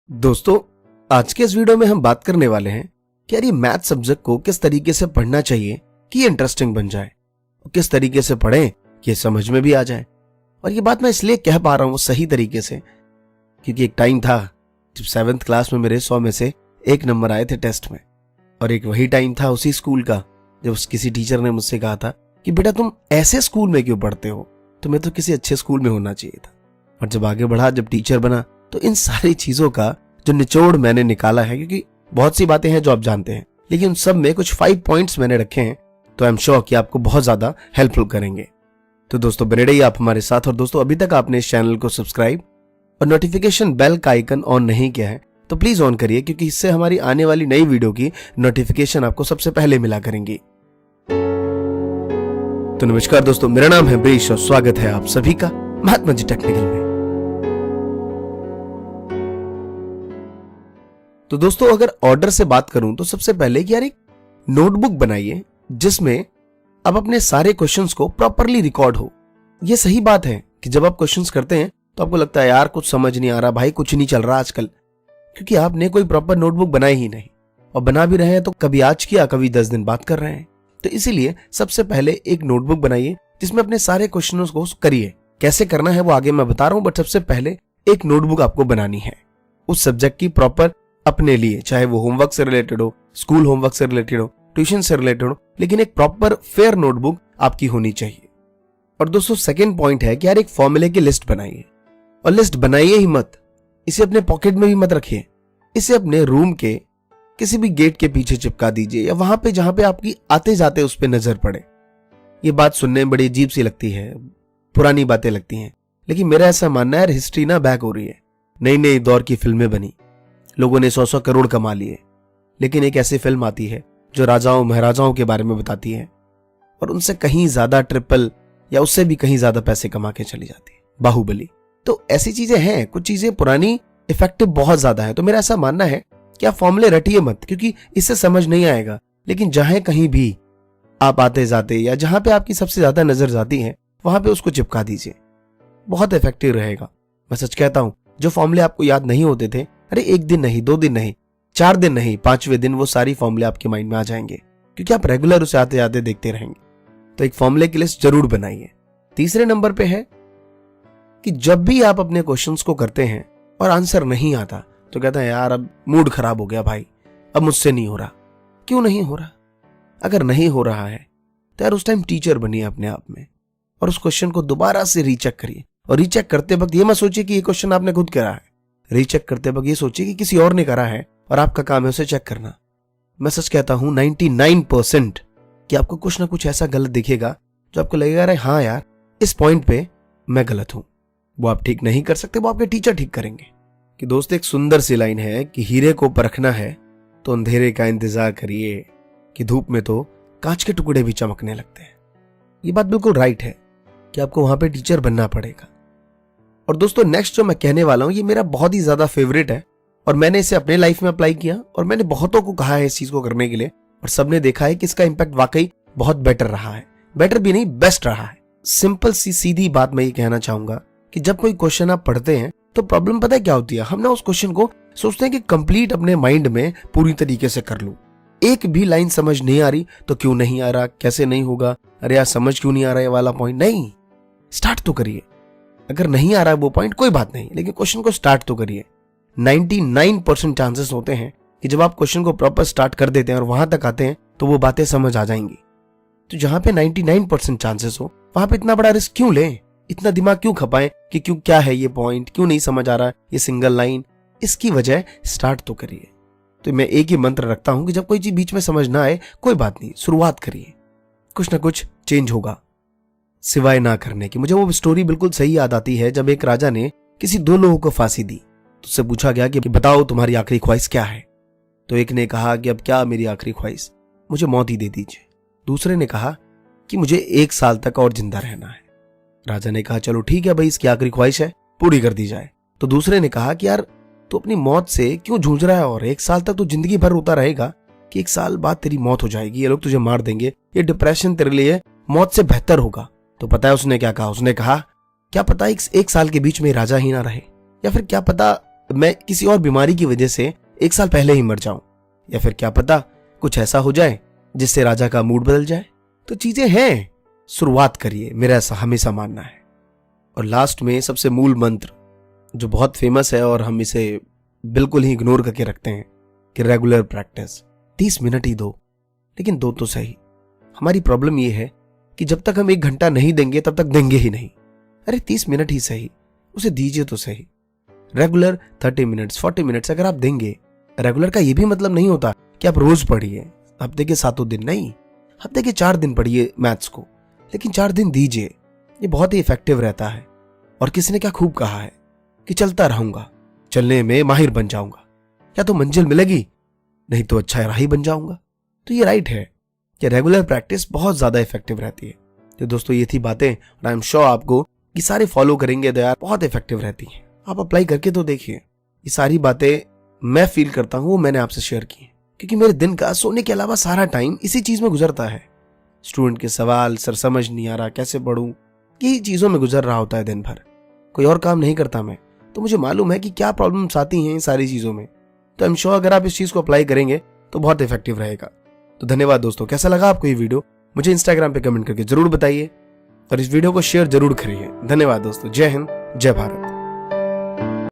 दोस्तों, आज के इस वीडियो में हम बात करने वाले हैं कि यार ये मैथ सब्जेक्ट को किस तरीके से पढ़ना चाहिए कि ये इंटरेस्टिंग बन जाए और किस तरीके से पढ़ें कि ये समझ में भी आ जाए। और ये बात मैं इसलिए कह पा रहा हूँ सही तरीके से क्योंकि एक टाइम था जब 7th क्लास में मेरे 100 में से 1 नंबर आए थे टेस्ट में, और एक वही टाइम था उसी स्कूल का जब किसी टीचर ने मुझसे कहा था कि बेटा तुम ऐसे स्कूल में क्यों पढ़ते हो, तुम्हें तो किसी अच्छे स्कूल में होना चाहिए था। और जब आगे बढ़ा, जब टीचर बना, तो इन सारी चीजों का जो निचोड़ मैंने निकाला है, क्योंकि बहुत सी बातें हैं जो आप जानते हैं, लेकिन उन सब में कुछ 5 पॉइंट्स मैंने रखे हैं तो आई एम श्योर कि आपको बहुत ज्यादा हेल्पफुल करेंगे। तो दोस्तों बने रहिए आप हमारे साथ। और दोस्तों अभी तक आपने इस चैनल को सब्सक्राइब और नोटिफिकेशन बेल का आइकन ऑन नहीं किया है तो प्लीज ऑन करिए, क्योंकि इससे हमारी आने वाली नई वीडियो की नोटिफिकेशन आपको सबसे पहले मिला करेंगी। तो नमस्कार दोस्तों, मेरा नाम है ब्रीश और स्वागत है आप सभी का महात्मा जी टेक्निकल में। तो दोस्तों अगर ऑर्डर से बात करूं तो सबसे पहले कि यार एक नोटबुक बनाइए जिसमें आप अपने सारे क्वेश्चंस को प्रॉपरली रिकॉर्ड हो। ये सही बात है कि जब आप क्वेश्चंस करते हैं तो आपको लगता है यार कुछ समझ नहीं आ रहा, भाई कुछ नहीं चल रहा आजकल, क्योंकि आपने कोई प्रॉपर नोटबुक बनाई ही नहीं, और बना भी रहे हैं तो कभी आज किया कभी 10 दिन बाद कर रहे हैं। तो इसीलिए सबसे पहले एक नोटबुक बनाइए जिसमें अपने सारे क्वेश्चनों को करिए। कैसे करना है वो आगे मैं बता रहा हूं, बट सबसे पहले एक नोटबुक आपको बनानी है उस सब्जेक्ट की, प्रॉपर अपने लिए, चाहे वो होमवर्क से रिलेटेड हो, स्कूल होमवर्क से रिलेटेड हो, ट्यूशन से रिलेटेड हो, लेकिन एक प्रॉपर फेयर नोटबुक आपकी होनी चाहिए। और दोस्तों सेकंड पॉइंट है कि यार एक फॉर्मूले की लिस्ट बनाइए, और लिस्ट बनाइए ही मत, इसे अपने पॉकेट में भी मत रखिए, इसे अपने रूम के किसी भी गेट के पीछे चिपका दीजिए या वहां पे जहां पे आपकी आते जाते उस पे नजर पड़े। ये बात सुनने में बड़ी अजीब सी लगती है, पुरानी बातें लगती हैं, लेकिन मेरा ऐसा मानना है हिस्ट्री ना बैक हो रही है। नई नई दौर की फिल्में बनी, लोगों ने 100-100 करोड़ कमा लिए, लेकिन एक ऐसी फिल्म आती है जो राजाओं महाराजाओं के बारे में बताती है और उनसे कहीं ज्यादा ट्रिपल या उससे भी कहीं ज्यादा पैसे कमा के चली जाती है, बाहुबली। तो ऐसी चीजें हैं, कुछ चीजें पुरानी इफेक्टिव बहुत ज्यादा है। तो मेरा ऐसा मानना है कि आप फॉर्मूले रटिए मत, क्योंकि इससे समझ नहीं आएगा, लेकिन जहां कहीं भी आप आते जाते या जहां पे आपकी सबसे ज्यादा नजर जाती है वहां पे उसको चिपका दीजिए, बहुत इफेक्टिव रहेगा। मैं सच कहता हूं, जो फॉर्मूले आपको याद नहीं होते थे, अरे 1 दिन नहीं, 2 दिन नहीं, 4 दिन नहीं, 5वें दिन वो सारी फॉर्मूले आपके माइंड में आ जाएंगे, क्योंकि आप रेगुलर उसे आते जाते देखते रहेंगे। तो एक फॉर्मूले की लिस्ट जरूर बनाइए। तीसरे नंबर पे है कि जब भी आप अपने क्वेश्चंस को करते हैं और आंसर नहीं आता तो कहते हैं यार अब मूड खराब हो गया भाई, अब मुझसे नहीं हो रहा। क्यों नहीं हो रहा? अगर नहीं हो रहा है तो यार उस टाइम टीचर बनिए अपने आप में और उस क्वेश्चन को दोबारा से रीचेक करिए। और रीचेक करते वक्त ये मत सोचिए कि ये क्वेश्चन आपने खुद करा है, रीचेक करते वक्त ये सोचिए कि किसी और ने करा है और आपका काम है उसे चेक करना। मैं सच कहता हूं 99% कि आपको कुछ ना कुछ ऐसा गलत दिखेगा जो आपको लगेगा अरे हाँ यार इस पॉइंट पे मैं गलत हूं। वो आप ठीक नहीं कर सकते, वो आपके टीचर ठीक करेंगे। कि दोस्त एक सुंदर सी लाइन है कि हीरे को परखना है तो अंधेरे का इंतजार करिए, कि धूप में तो कांच के टुकड़े भी चमकने लगते हैं। ये बात बिल्कुल राइट है कि आपको वहां पे टीचर बनना पड़ेगा। और दोस्तों नेक्स्ट जो मैं कहने वाला हूं ये मेरा बहुत ही ज्यादा फेवरेट है और मैंने इसे अपने लाइफ में अप्लाई किया और मैंने बहुतों को कहा है इस चीज को करने के लिए, और सबने देखा है कि इसका इंपैक्ट वाकई बहुत बेटर रहा है। बेटर भी नहीं, बेस्ट रहा है। सिंपल सी सीधी बात मैं ये कहना चाहूंगा कि जब कोई क्वेश्चन आप पढ़ते हैं तो प्रॉब्लम पता है क्या होती है, हम ना उस क्वेश्चन को सोचते हैं कि कंप्लीट अपने माइंड में पूरी तरीके से कर लूं। एक भी लाइन समझ नहीं आ रही तो क्यों नहीं आ रहा, कैसे नहीं होगा, अरे यार समझ क्यों नहीं आ रहा है वाला पॉइंट नहीं, स्टार्ट तो करिए। अगर नहीं आ रहा है वो पॉइंट कोई बात नहीं, लेकिन क्वेश्चन को स्टार्ट तो करिए। 99% चांसेस होते हैं कि जब आप क्वेश्चन को प्रॉपर स्टार्ट कर देते हैं और वहां तक आते हैं तो वो बातें समझ आ जाएंगी। तो जहां पे 99% चांसेस हो वहां पे इतना बड़ा रिस्क क्यों लें, इतना दिमाग क्यों खपाएं कि क्यों क्या है ये पॉइंट, क्यों नहीं समझ आ रहा ये सिंगल लाइन। इसकी वजह स्टार्ट तो करिए। तो मैं एक ही मंत्र रखता हूं कि जब कोई चीज बीच में समझ ना आए कोई बात नहीं, शुरुआत करिए, कुछ ना कुछ चेंज होगा सिवाय ना करने की। मुझे वो स्टोरी बिल्कुल सही याद आती है जब एक राजा ने किसी 2 लोगों को फांसी दी तो उससे पूछा गया कि बताओ तुम्हारी आखिरी ख्वाहिश क्या है। तो एक ने कहा कि अब क्या मेरी आखिरी ख्वाहिश, मुझे मौत ही दे दीजिए। दूसरे ने कहा कि मुझे 1 साल तक और जिंदा रहना है। राजा ने कहा चलो ठीक है भाई, इसकी आखिरी ख्वाहिश है, पूरी कर दी जाए। तो दूसरे ने कहा कि यार तू अपनी मौत से क्यों जूझ रहा है, और 1 साल तक तो जिंदगी भर रोता रहेगा कि 1 साल बाद तेरी मौत हो जाएगी, ये लोग तुझे मार देंगे, ये डिप्रेशन तेरे लिए मौत से बेहतर होगा। तो पता है उसने क्या कहा? उसने कहा क्या पता 1 साल के बीच में राजा ही ना रहे, या फिर क्या पता मैं किसी और बीमारी की वजह से 1 साल पहले ही मर जाऊं, या फिर क्या पता कुछ ऐसा हो जाए जिससे राजा का मूड बदल जाए। तो चीजें हैं, शुरुआत करिए, मेरा ऐसा हमेशा मानना है। और लास्ट में सबसे मूल मंत्र जो बहुत फेमस है और हम इसे बिल्कुल ही इग्नोर करके रखते हैं कि रेगुलर प्रैक्टिस। 30 मिनट ही दो, लेकिन दो तो सही। हमारी प्रॉब्लम यह है कि जब तक हम 1 घंटा नहीं देंगे तब तक देंगे ही नहीं। अरे 30 मिनट ही सही, उसे दीजिए तो सही। रेगुलर 30 मिनट्स 40 मिनट्स अगर आप देंगे, रेगुलर का यह भी मतलब नहीं होता कि आप रोज पढ़िए, हफ्ते के 7 दिन नहीं, हफ्ते के 4 दिन पढ़िए मैथ्स को, लेकिन 4 दिन दीजिए। ये बहुत ही इफेक्टिव रहता है। और किसी ने क्या खूब कहा है कि चलता रहूंगा, चलने में माहिर बन जाऊंगा, या तो मंजिल मिलेगी नहीं तो अच्छा राही बन जाऊंगा। तो ये राइट है कि रेगुलर प्रैक्टिस बहुत ज्यादा इफेक्टिव रहती है। तो दोस्तों ये थी बातें, और आई एम श्योर आपको ये सारे फॉलो करेंगे तो यार बहुत इफेक्टिव रहती हैं। आप अप्लाई करके तो देखिए। ये सारी बातें मैं फील करता हूं वो मैंने आपसे शेयर की, क्योंकि मेरे दिन का सोने के अलावा सारा टाइम इसी चीज में गुजरता है। स्टूडेंट के सवाल, सर समझ नहीं आ रहा, कैसे पढ़ूं, यही चीजों में गुजर रहा होता है दिन भर। कोई और काम नहीं करता मैं, तो मुझे मालूम है कि क्या प्रॉब्लम्स आती हैं इन सारी चीजों में। तो आई एम श्योर अगर आप इस चीज को अप्लाई करेंगे तो बहुत इफेक्टिव रहेगा। तो धन्यवाद दोस्तों। कैसा लगा आपको ये वीडियो मुझे इंस्टाग्राम पे कमेंट करके जरूर बताइए, और इस वीडियो को शेयर जरूर करिए। धन्यवाद दोस्तों। जय हिंद, जय भारत।